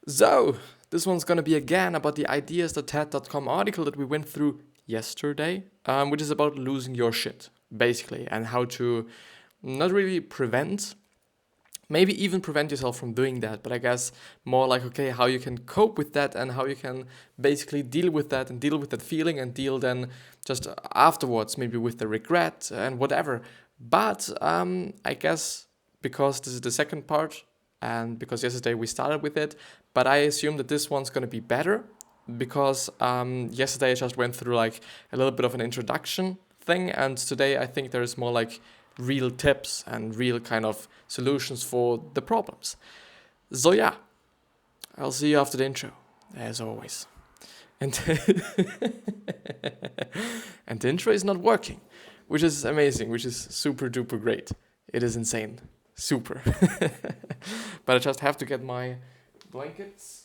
So, this one's gonna be again about the ideas.ted.com article that we went through yesterday, which is about losing your shit, basically, and how to not really prevent, maybe even prevent yourself from doing that, but I guess more like, okay, how you can cope with that and how you can basically deal with that and deal with that feeling and deal then just afterwards, maybe with the regret and whatever. But I guess because this is the second part and because yesterday we started with it, but I assume that this one's going to be better because yesterday I just went through like a little bit of an introduction thing, and today I think there's more like real tips and real kind of solutions for the problems. So yeah, I'll see you after the intro, as always. And and the intro is not working, which is amazing, which is super duper great. It is insane. Super. But I just have to get my blankets.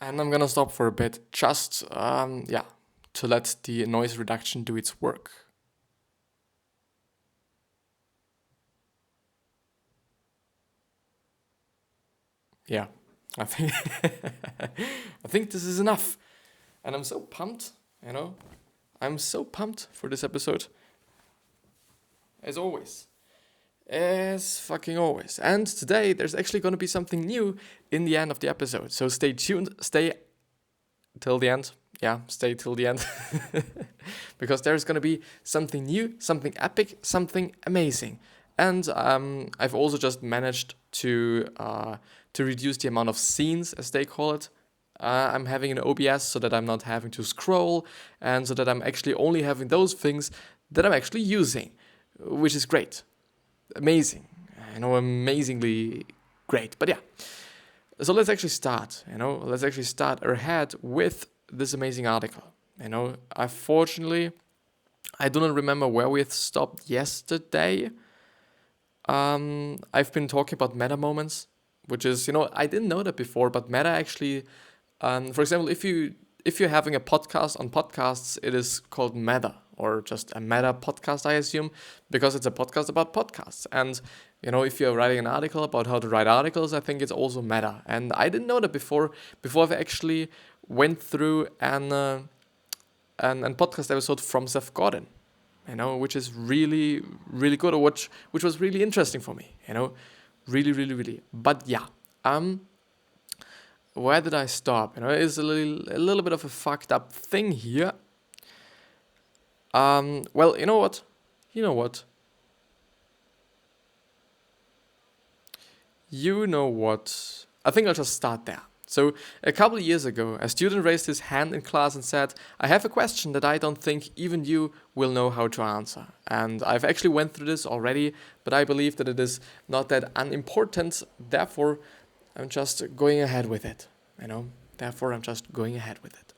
And I'm gonna stop for a bit, just, to let the noise reduction do its work. Yeah, I think I think this is enough. And I'm so pumped, I'm so pumped for this episode. As always. As fucking always. And today there's actually going to be something new in the end of the episode. So stay tuned, stay till the end. Yeah, stay till the end. Because there's going to be something new, something epic, something amazing. And I've also just managed to reduce the amount of scenes, as they call it. I'm having an OBS so that I'm not having to scroll and so that I'm actually only having those things that I'm actually using, which is great. Amazing. Amazingly great. But yeah, so let's actually start, let's actually start ahead with this amazing article. Unfortunately, I do not remember where we had stopped yesterday. I've been talking about meta moments, which is, I didn't know that before, but meta actually, for example, if you're having a podcast on podcasts, it is called meta, or just a meta podcast, I assume, because it's a podcast about podcasts. And, if you're writing an article about how to write articles, I think it's also meta. And I didn't know that before I've actually went through an podcast episode from Seth Godin, which is really, really good, or which was really interesting for me, really, really, really. But yeah, where did I stop? It's a little bit of a fucked up thing here. Well, you know what? I think I'll just start there. So, a couple of years ago, a student raised his hand in class and said, I have a question that I don't think even you will know how to answer. And I've actually went through this already, but I believe that it is not that unimportant. Therefore, I'm just going ahead with it. Therefore, I'm just going ahead with it.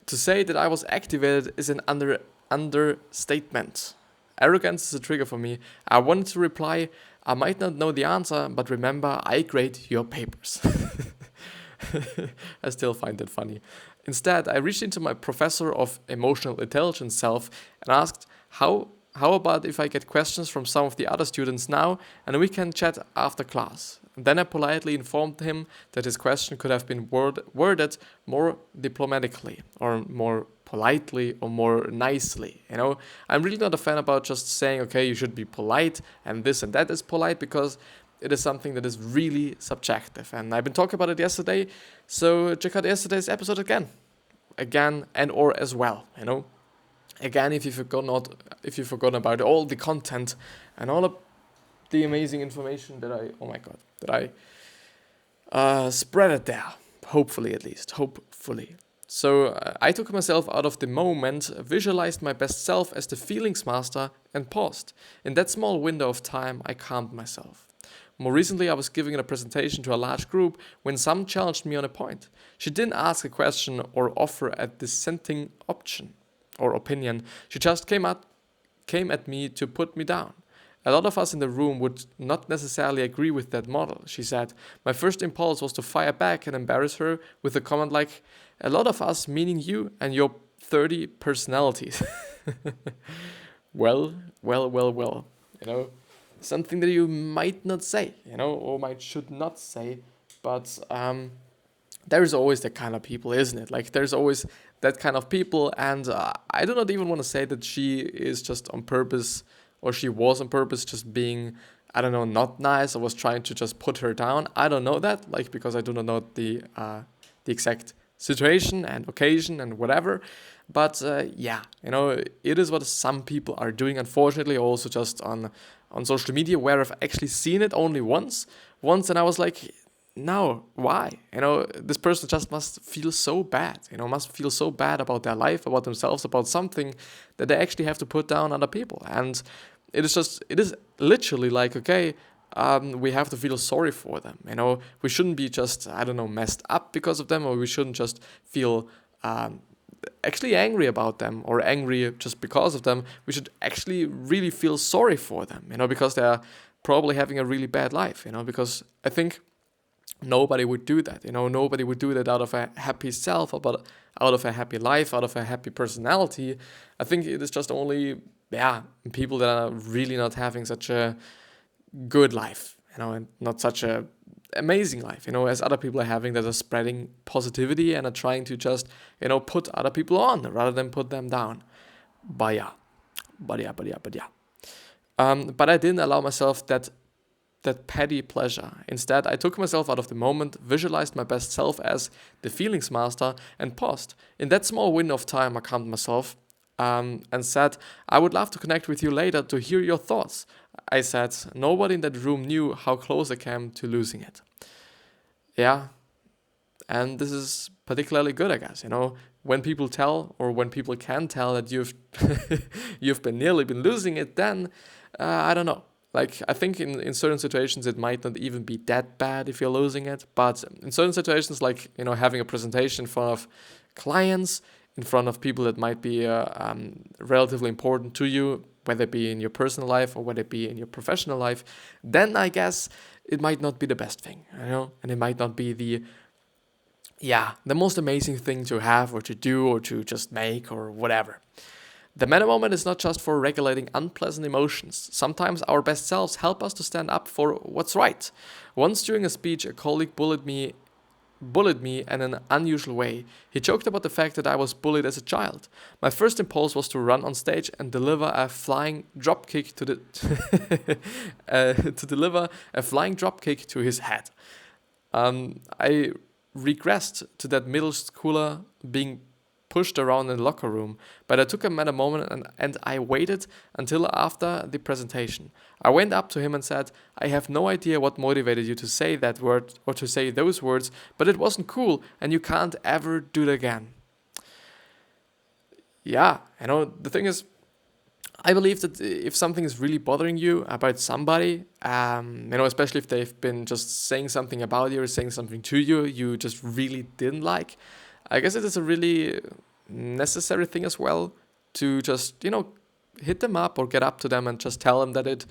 To say that I was activated is an understatement. Arrogance is a trigger for me. I wanted to reply, I might not know the answer, but remember, I grade your papers. I still find that funny. Instead, I reached into my professor of emotional intelligence self and asked, how about if I get questions from some of the other students now and we can chat after class? Then I politely informed him that his question could have been worded more diplomatically or more politely or more nicely. I'm really not a fan about just saying, okay, you should be polite and this and that is polite, because it is something that is really subjective. And I've been talking about it yesterday, so check out yesterday's episode again and or as well. Again, if you forgot about all the content and all of the amazing information that I spread it there, hopefully at least, hopefully. So I took myself out of the moment, visualized my best self as the feelings master, and paused. In that small window of time, I calmed myself. More recently, I was giving a presentation to a large group when some challenged me on a point. She didn't ask a question or offer a dissenting option or opinion. She just came at me to put me down. A lot of us in the room would not necessarily agree with that model, she said. My first impulse was to fire back and embarrass her with a comment like, a lot of us, meaning you and your 30 personalities. Well. you know, something that you might not say, you know, or might should not say, but there's always that kind of people, isn't it? Like there's always that kind of people, and I do not even want to say that she is just on purpose, or she was on purpose just being, I don't know, not nice, or was trying to just put her down. I don't know that, like, because I do not know the exact situation and occasion and whatever. But yeah, you know, it is what some people are doing, unfortunately, also just on social media, where I've actually seen it only once, and I was like, no, why? You know, this person just must feel so bad, you know, must feel so bad about their life, about themselves, about something, that they actually have to put down other people. And it is literally like, okay, we have to feel sorry for them. You know, we shouldn't be just, I don't know, messed up because of them, or we shouldn't just feel actually angry about them, or angry just because of them. We should actually really feel sorry for them, you know, because they're probably having a really bad life, you know, because I think nobody would do that, you know, nobody would do that out of a happy self, but out of a happy life, out of a happy personality. I think it is just only, yeah, people that are really not having such a good life, you know, and not such a amazing life, you know, as other people are having, that are spreading positivity and are trying to just, you know, put other people on rather than put them down. But yeah, but I didn't allow myself that petty pleasure. Instead, I took myself out of the moment, visualized my best self as the feelings master, and paused. In that small window of time, I calmed myself and said, I would love to connect with you later to hear your thoughts. I said, nobody in that room knew how close I came to losing it. Yeah, and this is particularly good, I guess, you know, when people tell, or when people can tell that you've you've been nearly been losing it, then I don't know. Like, I think in certain situations it might not even be that bad if you're losing it, but in certain situations, like, you know, having a presentation in front of clients, in front of people that might be relatively important to you, whether it be in your personal life or whether it be in your professional life, then I guess it might not be the best thing, you know, and it might not be the most amazing thing to have or to do or to just make or whatever. The meta moment is not just for regulating unpleasant emotions. Sometimes our best selves help us to stand up for what's right. Once during a speech, a colleague bullied me in an unusual way. He joked about the fact that I was bullied as a child. My first impulse was to run on stage and deliver a flying drop kick to his head. I regressed to that middle schooler being pushed around in the locker room, but I took a meta moment and I waited until after the presentation. I went up to him and said, I have no idea what motivated you to say that word or to say those words, but it wasn't cool and you can't ever do it again. Yeah, you know, the thing is, I believe that if something is really bothering you about somebody, you know, especially if they've been just saying something about you or saying something to you, you just really didn't like, I guess it is a really necessary thing as well to just, you know, hit them up or get up to them and just tell them that it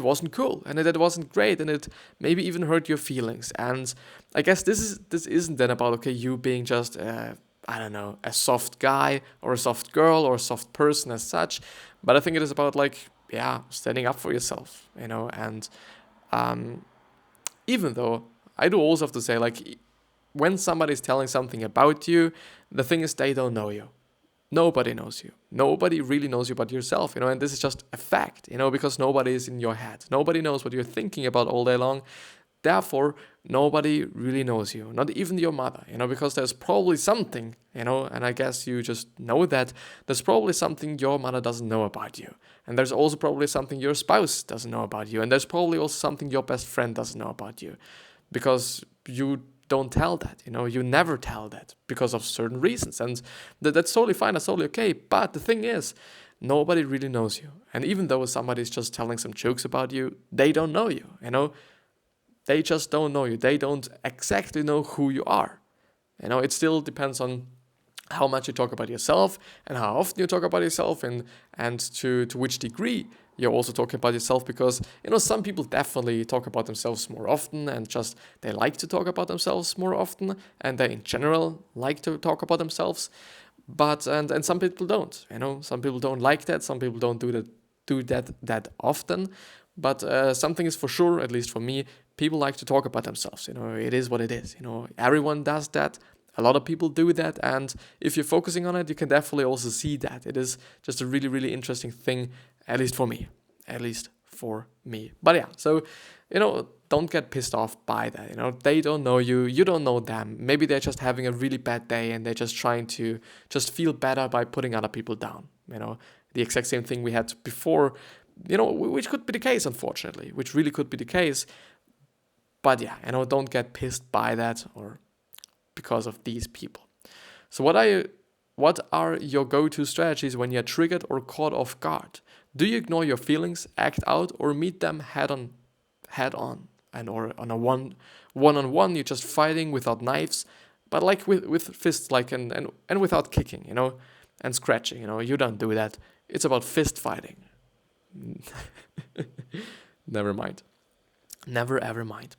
wasn't cool and that it wasn't great and it maybe even hurt your feelings. And I guess this isn't then about, okay, you being just I don't know, a soft guy or a soft girl or a soft person as such, but I think it is about, like, yeah, standing up for yourself, you know. And even though I do also have to say, like, when somebody's telling something about you, the thing is, they don't know you. Nobody knows you. Nobody really knows you but yourself, you know, and this is just a fact, you know, because nobody is in your head. Nobody knows what you're thinking about all day long. Therefore, nobody really knows you, not even your mother, you know, because there's probably something, you know, and I guess you just know that there's probably something your mother doesn't know about you. And there's also probably something your spouse doesn't know about you. And there's probably also something your best friend doesn't know about you, because you don't tell that, you know, you never tell that because of certain reasons. And that's totally fine, that's totally okay. But the thing is, nobody really knows you. And even though somebody's just telling some jokes about you, they don't know you, you know. They just don't know you. They don't exactly know who you are. You know, it still depends on how much you talk about yourself and how often you talk about yourself and to which degree you're also talking about yourself, because, you know, some people definitely talk about themselves more often and just they like to talk about themselves more often and they in general like to talk about themselves. But and some people don't, you know, some people don't like that, some people don't do that do that often, but something is for sure, at least for me, people like to talk about themselves. It is what it is. Everyone does that. A lot of people do that, and if you're focusing on it, you can definitely also see that. It is just a really, really interesting thing, at least for me. At least for me. But yeah, so, don't get pissed off by that. They don't know you, you don't know them. Maybe they're just having a really bad day and they're just trying to just feel better by putting other people down. The exact same thing we had before, which could be the case, unfortunately, which really could be the case. But yeah, don't get pissed by that or because of these people. So what are your go-to strategies when you're triggered or caught off guard? Do you ignore your feelings, act out, or meet them head on, and or on a one-on-one? You're just fighting without knives, but like with fists, like and without kicking, and scratching. You don't do that. It's about fist fighting. Never mind. Never ever mind.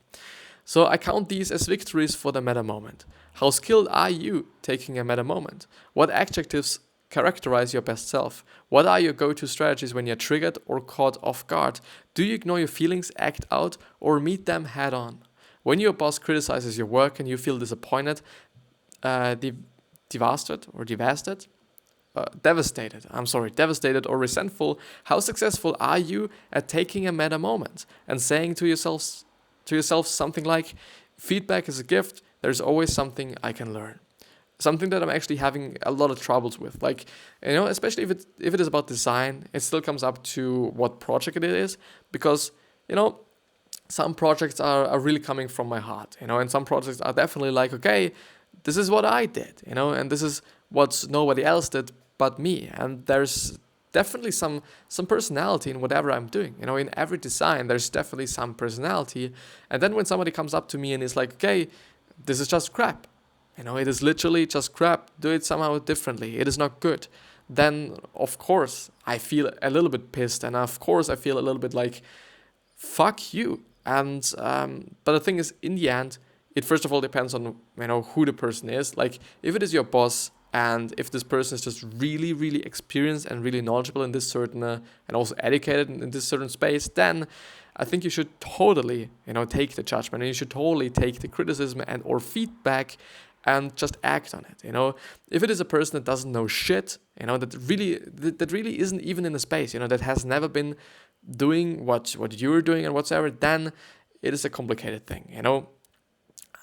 So I count these as victories for the meta moment. How skilled are you taking a meta moment? What adjectives characterize your best self? What are your go-to strategies when you're triggered or caught off guard? Do you ignore your feelings, act out, or meet them head on? When your boss criticizes your work and you feel disappointed, devastated or resentful, how successful are you at taking a meta moment and saying to yourself something like, feedback is a gift, there's always something I can learn. Something that I'm actually having a lot of troubles with. Like, especially if it is about design, it still comes up to what project it is, because, some projects are really coming from my heart, and some projects are definitely like, okay, this is what I did, and this is what nobody else did but me. And there's definitely some personality in whatever I'm doing. In every design, there's definitely some personality. And then when somebody comes up to me and is like, okay, this is just crap. It is literally just crap. Do it somehow differently. It is not good. Then, of course, I feel a little bit pissed. And of course, I feel a little bit like, fuck you. And but the thing is, in the end, it first of all depends on who the person is. Like, if it is your boss, and if this person is just really, really experienced and really knowledgeable in this certain and also educated in this certain space, then I think you should totally take the judgment, and you should totally take the criticism and or feedback and just act on it. If it is a person that doesn't know shit, that really isn't even in the space, that has never been doing what you're doing and whatsoever, then it is a complicated thing,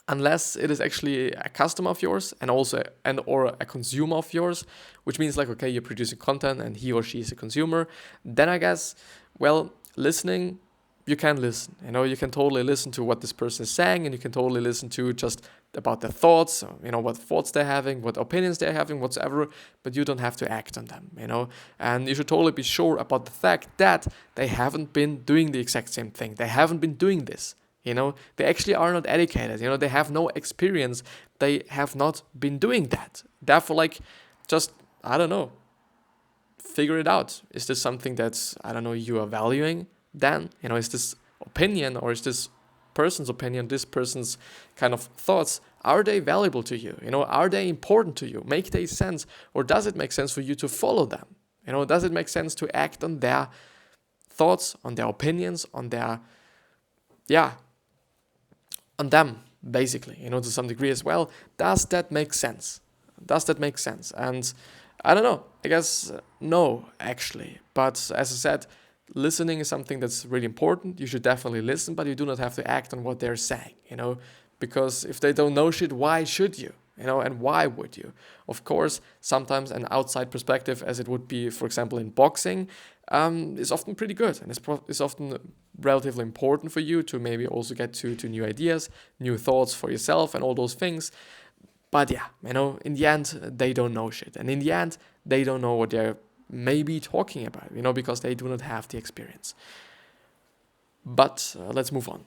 unless it is actually a customer of yours and or a consumer of yours, which means like, okay, you're producing content and he or she is a consumer, then I guess, well, listening, you can listen, you can totally listen to what this person is saying, and you can totally listen to just about their thoughts, what thoughts they're having, what opinions they're having, whatsoever, but you don't have to act on them, and you should totally be sure about the fact that they haven't been doing the exact same thing. They haven't been doing this. They actually are not educated. They have no experience. They have not been doing that. Therefore, like, just, I don't know, figure it out. Is this something that, I don't know, you are valuing then? Is this opinion, or is this person's opinion, this person's kind of thoughts, are they valuable to you? Are they important to you? Make they sense? Or does it make sense for you to follow them? Does it make sense to act on their thoughts, on their opinions, on their, on them, basically, to some degree as well? Does that make sense? And I don't know, I guess no, actually. But as I said, listening is something that's really important. You should definitely listen, but you do not have to act on what they're saying, because if they don't know shit, why should you? And why would you? Of course, sometimes an outside perspective, as it would be, for example, in boxing, is often pretty good, and it's often relatively important for you to maybe also get to new ideas, new thoughts for yourself, and all those things. But yeah, in the end, they don't know shit, and in the end, they don't know what they're maybe talking about, because they do not have the experience. But let's move on.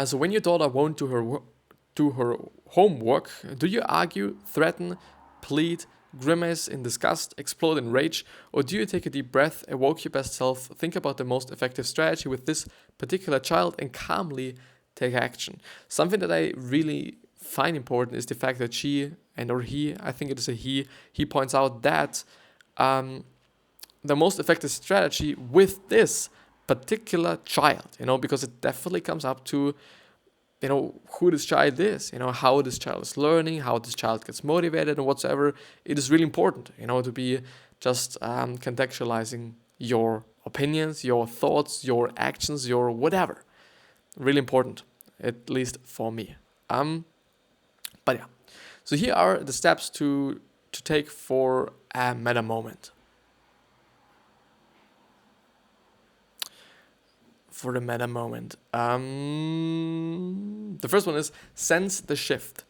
So when your daughter won't do her homework, do you argue, threaten, plead, grimace in disgust, explode in rage, or do you take a deep breath, evoke your best self, think about the most effective strategy with this particular child, and calmly take action? Something that I really find important is the fact that she, and or he, I think it is a he points out that the most effective strategy with this particular child, because it definitely comes up to, who this child is, how this child is learning, how this child gets motivated and whatsoever. It is really important, to be just contextualizing your opinions, your thoughts, your actions, your whatever. Really important, at least for me. But yeah, so here are the steps to take for a meta moment. For the meta moment, the first one is sense the shift.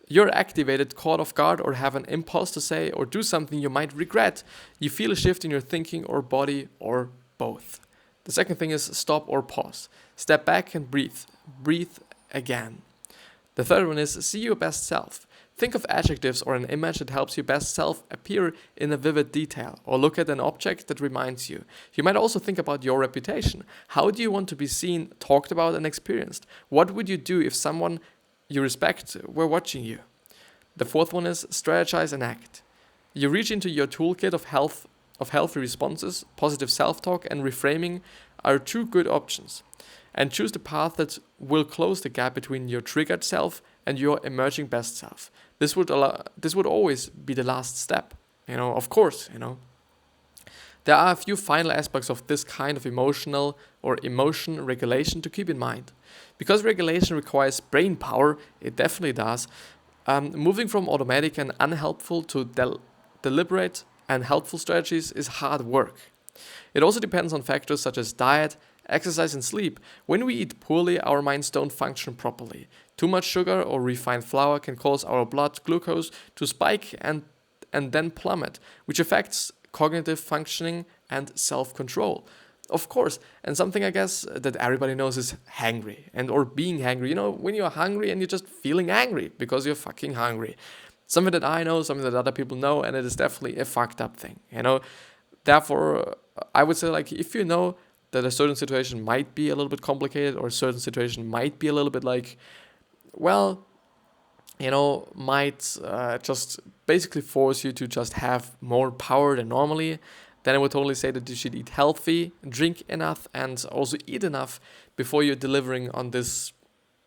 You're activated, caught off guard, or have an impulse to say or do something you might regret. You feel a shift in your thinking or body, or both. The second thing is stop or pause. Step back and breathe. Breathe again. The third one is see your best self. Think of adjectives or an image that helps your best self appear in a vivid detail, or look at an object that reminds you. You might also think about your reputation. How do you want to be seen, talked about, and experienced? What would you do if someone you respect were watching you? The fourth one is strategize and act. You reach into your toolkit of healthy responses. Positive self-talk and reframing are two good options. And choose the path that will close the gap between your triggered self and your emerging best self. This would always be the last step, of course, There are a few final aspects of this kind of emotion regulation to keep in mind. Because regulation requires brain power, it definitely does, moving from automatic and unhelpful to deliberate and helpful strategies is hard work. It also depends on factors such as diet, exercise and sleep. When we eat poorly, our minds don't function properly. Too much sugar or refined flour can cause our blood glucose to spike and then plummet, which affects cognitive functioning and self-control. Of course, and something I guess that everybody knows is hangry or being hangry. When you're hungry and you're just feeling angry because you're fucking hungry. Something that I know, something that other people know, and it is definitely a fucked up thing, Therefore, I would say, if you know that a certain situation might be a little bit complicated, or a certain situation might be a little bit might just basically force you to just have more power than normally, then I would totally say that you should eat healthy, drink enough, and also eat enough before you're delivering on this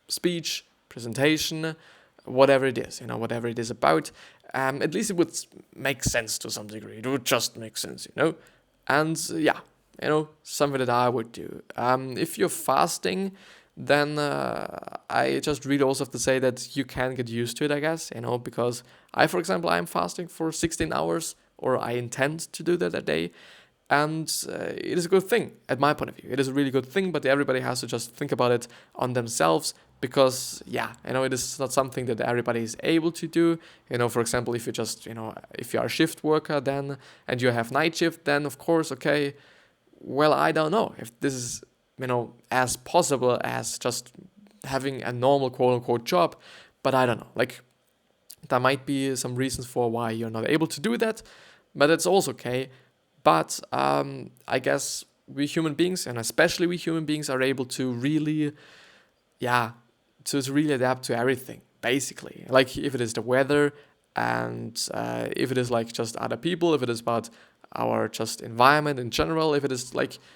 speech, presentation, whatever it is, whatever it is about. At least it would make sense to some degree. It would just make sense, And yeah, something that I would do. If you're fasting, then I just really also have to say that you can get used to it, I guess, because for example, I'm fasting for 16 hours, or I intend to do that a day, and it is a good thing, at my point of view. It is a really good thing, but everybody has to just think about it on themselves, because, it is not something that everybody is able to do. For example, if you just, if you are a shift worker then, and you have night shift, then of course, okay, well, I don't know if this is, as possible as just having a normal quote-unquote job, but I don't know. There might be some reasons for why you're not able to do that, but it's also okay. But I guess we human beings, and especially we human beings, are able to really, to really adapt to everything, basically. If it is the weather, and if it is just other people, if it is about our just environment in general, if it is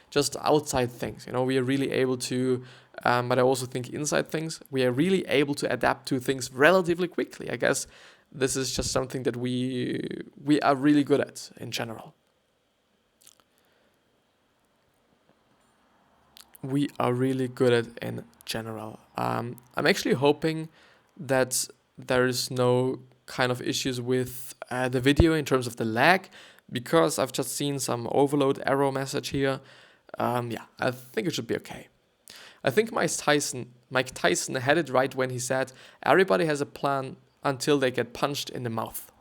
just outside things, we are really able to, but I also think inside things, we are really able to adapt to things relatively quickly. I guess this is just something that we are really good at in general. We are really good at in general. I'm actually hoping that there is no kind of issues with the video in terms of the lag, because I've just seen some overload error message here. I think it should be okay. I think Mike Tyson had it right when he said, everybody has a plan until they get punched in the mouth.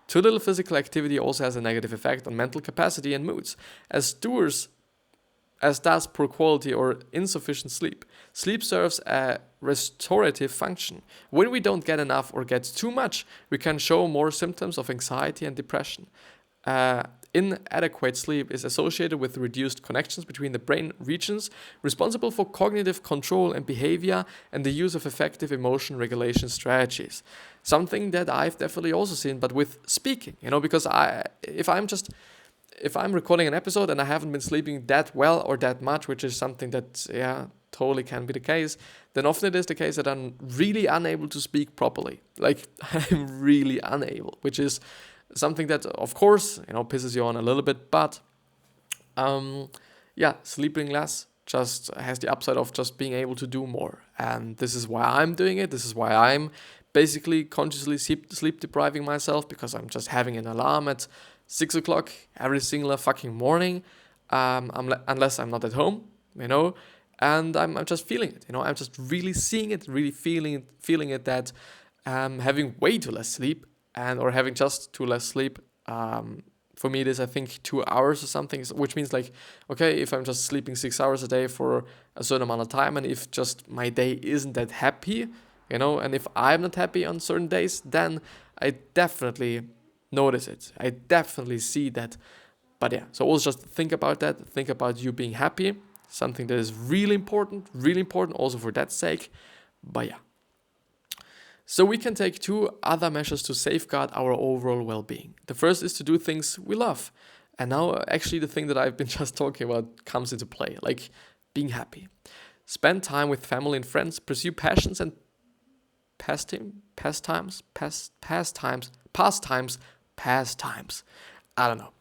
Too little physical activity also has a negative effect on mental capacity and moods, as does poor quality or insufficient sleep. Sleep serves a restorative function. When we don't get enough or get too much, we can show more symptoms of anxiety and depression. Inadequate sleep is associated with reduced connections between the brain regions responsible for cognitive control and behavior, and the use of effective emotion regulation strategies. Something that I've definitely also seen, but with speaking, because if I'm just if I'm recording an episode and I haven't been sleeping that well or that much, which is something that, totally can be the case, then often it is the case that I'm really unable to speak properly. Like, I'm really unable, which is something that, of course, pisses you on a little bit, but sleeping less just has the upside of just being able to do more. And this is why I'm doing it. This is why I'm basically consciously sleep depriving myself, because I'm just having an alarm at 6 o'clock every single fucking morning, unless I'm not at home, and I'm just feeling it, I'm just really seeing it, really feeling it that having way too less sleep or having just too less sleep, for me it is, I think, 2 hours or something, which means like, okay, if I'm just sleeping 6 hours a day for a certain amount of time, and if just my day isn't that happy, and if I'm not happy on certain days, then I definitely notice it. I definitely see that. But so also just think about that. Think about you being happy, something that is really important also for that sake. But so we can take 2 other measures to safeguard our overall well-being. The first is to do things we love. And now actually the thing that I've been just talking about comes into play, like being happy. Spend time with family and friends, pursue passions and pastimes. I don't know.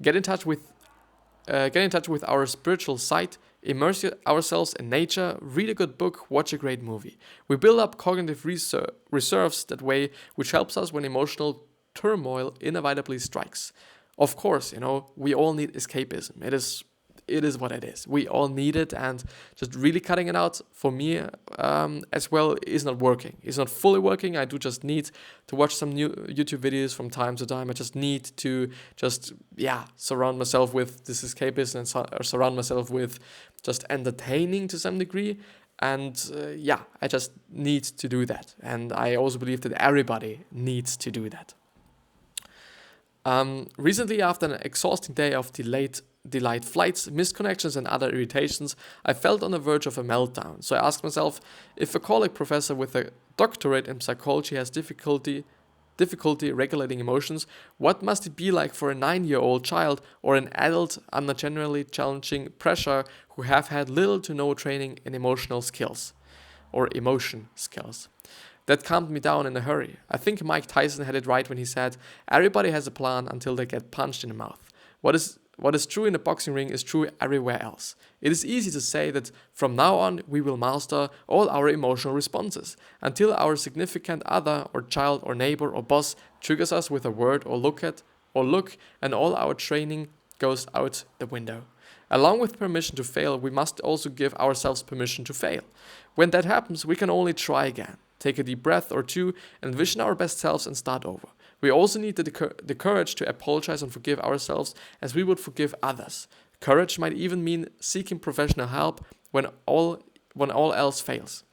Get in touch with our spiritual side, immerse ourselves in nature, read a good book, watch a great movie. We build up cognitive reserves that way, which helps us when emotional turmoil inevitably strikes. Of course, we all need escapism. It is what it is. We all need it, and just really cutting it out for me as well is not working. It's not fully working. I do just need to watch some new YouTube videos from time to time. I just need to surround myself with this escapism and surround myself with just entertaining to some degree. And I just need to do that. And I also believe that everybody needs to do that. Recently, after an exhausting day of delayed flights, missed connections and other irritations, I felt on the verge of a meltdown. So I asked myself, if a college professor with a doctorate in psychology has difficulty regulating emotions, what must it be like for a 9-year-old child or an adult under generally challenging pressure who have had little to no training in emotion skills? That calmed me down in a hurry. I think Mike Tyson had it right when he said, everybody has a plan until they get punched in the mouth. What is true in the boxing ring is true everywhere else. It is easy to say that from now on we will master all our emotional responses until our significant other or child or neighbor or boss triggers us with a word or look, and all our training goes out the window. Along with permission to fail, we must also give ourselves permission to fail. When that happens, we can only try again. Take a deep breath or two, envision our best selves and start over. We also need the courage to apologize and forgive ourselves as we would forgive others. Courage might even mean seeking professional help when all else fails.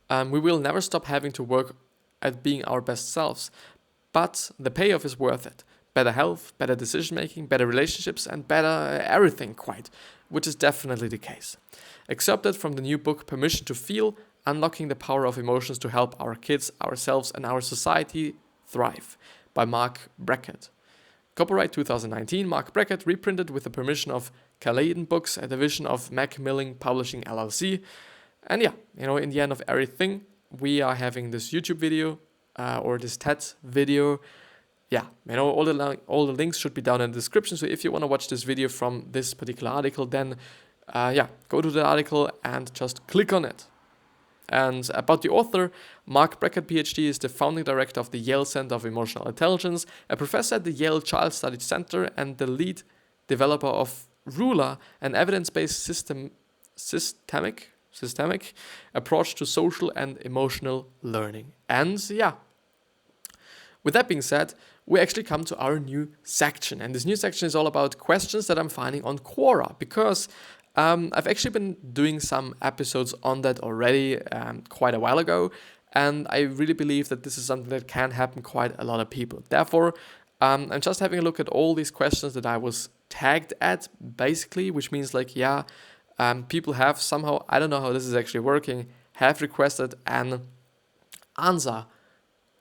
We will never stop having to work at being our best selves, but the payoff is worth it. Better health, better decision making, better relationships, and better everything quite, which is definitely the case. Excerpted from the new book Permission to Feel, Unlocking the Power of Emotions to Help Our Kids, Ourselves, and Our Society Thrive, by Marc Brackett. Copyright 2019, Marc Brackett, reprinted with the permission of Caledon Books, a division of Macmillan Publishing LLC. And in the end of everything, we are having this YouTube video, or this TED video. All the links should be down in the description. So if you want to watch this video from this particular article, then go to the article and just click on it. And about the author, Marc Brackett, PhD, is the founding director of the Yale Center of Emotional Intelligence, a professor at the Yale Child Studies Center, and the lead developer of Ruler, an evidence-based systemic approach to social and emotional learning. And with that being said, we actually come to our new section. And this new section is all about questions that I'm finding on Quora, because I've actually been doing some episodes on that already quite a while ago, and I really believe that this is something that can happen quite a lot of people. Therefore, I'm just having a look at all these questions that I was tagged at, basically, which means people have somehow, I don't know how this is actually working, have requested an answer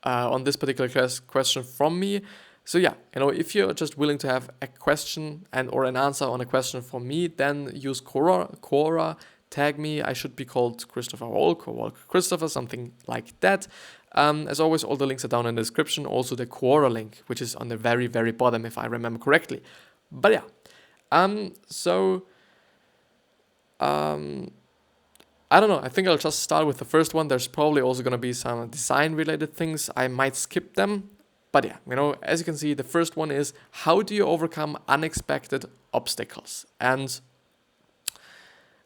on this particular question from me. So yeah, if you're just willing to have a question or an answer on a question from me, then use Quora, tag me. I should be called Christopher Walch or Walch Christopher, something like that. As always, all the links are down in the description. Also the Quora link, which is on the very, very bottom, if I remember correctly. But yeah, I don't know. I think I'll just start with the first one. There's probably also going to be some design-related things. I might skip them. But yeah, as you can see, the first one is, how do you overcome unexpected obstacles? And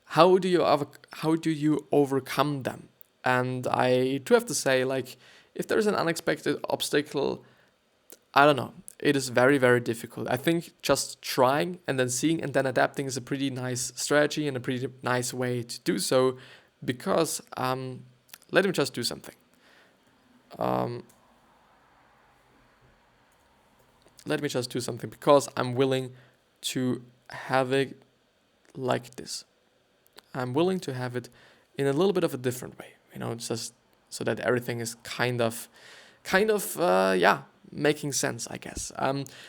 how do you overcome them? And I do have to say, if there's an unexpected obstacle, I don't know. It is very, very difficult. I think just trying and then seeing and then adapting is a pretty nice strategy and a pretty nice way to do so, because let me just do something. Let me just do something because I'm willing to have it like this. I'm willing to have it in a little bit of a different way, just so that everything is kind of, making sense, I guess.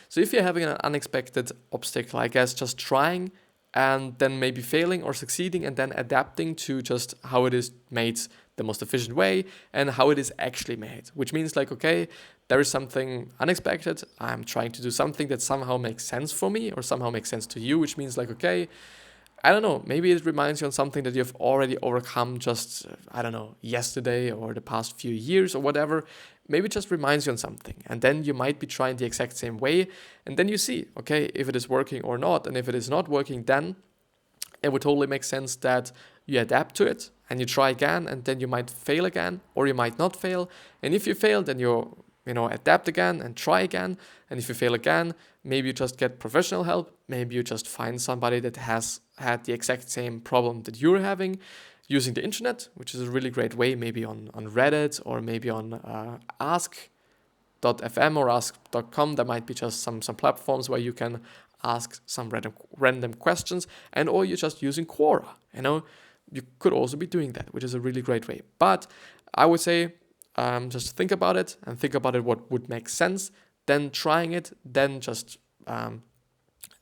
So if you're having an unexpected obstacle, I guess just trying and then maybe failing or succeeding and then adapting to just how it is made the most efficient way and how it is actually made, which means okay, there is something unexpected. I'm trying to do something that somehow makes sense for me or somehow makes sense to you, which means okay, I don't know, maybe it reminds you on something that you've already overcome just, yesterday or the past few years or whatever. Maybe it just reminds you on something. And then you might be trying the exact same way. And then you see, okay, if it is working or not. And if it is not working, then it would totally make sense that you adapt to it and you try again. And then you might fail again or you might not fail. And if you fail, then you adapt again and try again. And if you fail again, maybe you just get professional help. Maybe you just find somebody that has had the exact same problem that you're having using the internet, which is a really great way, maybe on Reddit or maybe on ask.fm or ask.com. There might be just some platforms where you can ask some random questions, and or you're just using Quora. You could also be doing that, which is a really great way. But I would say just think about it and think about it what would make sense, then trying it, then just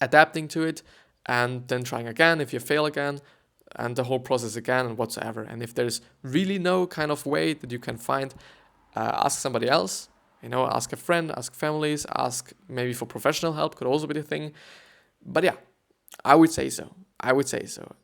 adapting to it, and then trying again if you fail again, and the whole process again and whatsoever. And if there's really no kind of way that you can find, ask somebody else, ask a friend, ask families, ask maybe for professional help could also be the thing. But yeah, I would say so.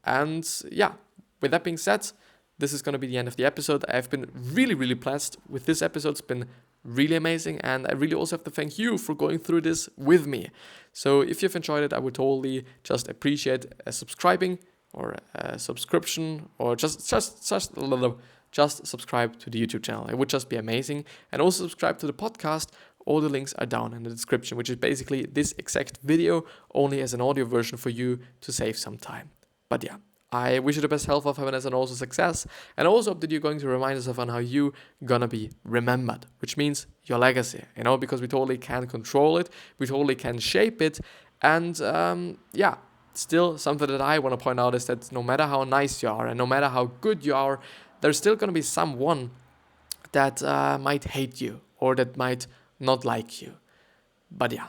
And yeah, with that being said, this is going to be the end of the episode. I've been really, really blessed with this episode. It's been really amazing. And I really also have to thank you for going through this with me. So if you've enjoyed it, I would totally just appreciate a subscribing or a subscription, or just subscribe to the YouTube channel. It would just be amazing. And also subscribe to the podcast. All the links are down in the description, which is basically this exact video, only as an audio version for you to save some time. But yeah, I wish you the best health, of happiness, and also success. And also hope that you're going to remind yourself on how you gonna be remembered, which means your legacy, because we totally can control it. We totally can shape it. And still something that I want to point out is that no matter how nice you are and no matter how good you are, there's still going to be someone that might hate you or that might not like you. But yeah.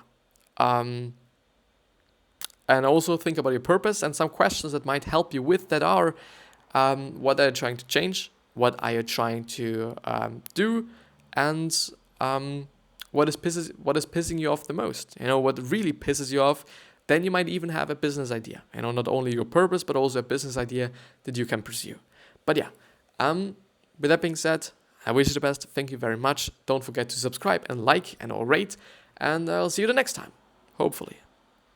And also think about your purpose and some questions that might help you with that are, what are you trying to change? What are you trying to do? And what is pissing you off the most? What really pisses you off? Then you might even have a business idea. Not only your purpose, but also a business idea that you can pursue. But yeah, with that being said, I wish you the best. Thank you very much. Don't forget to subscribe and like and or rate. And I'll see you the next time, hopefully.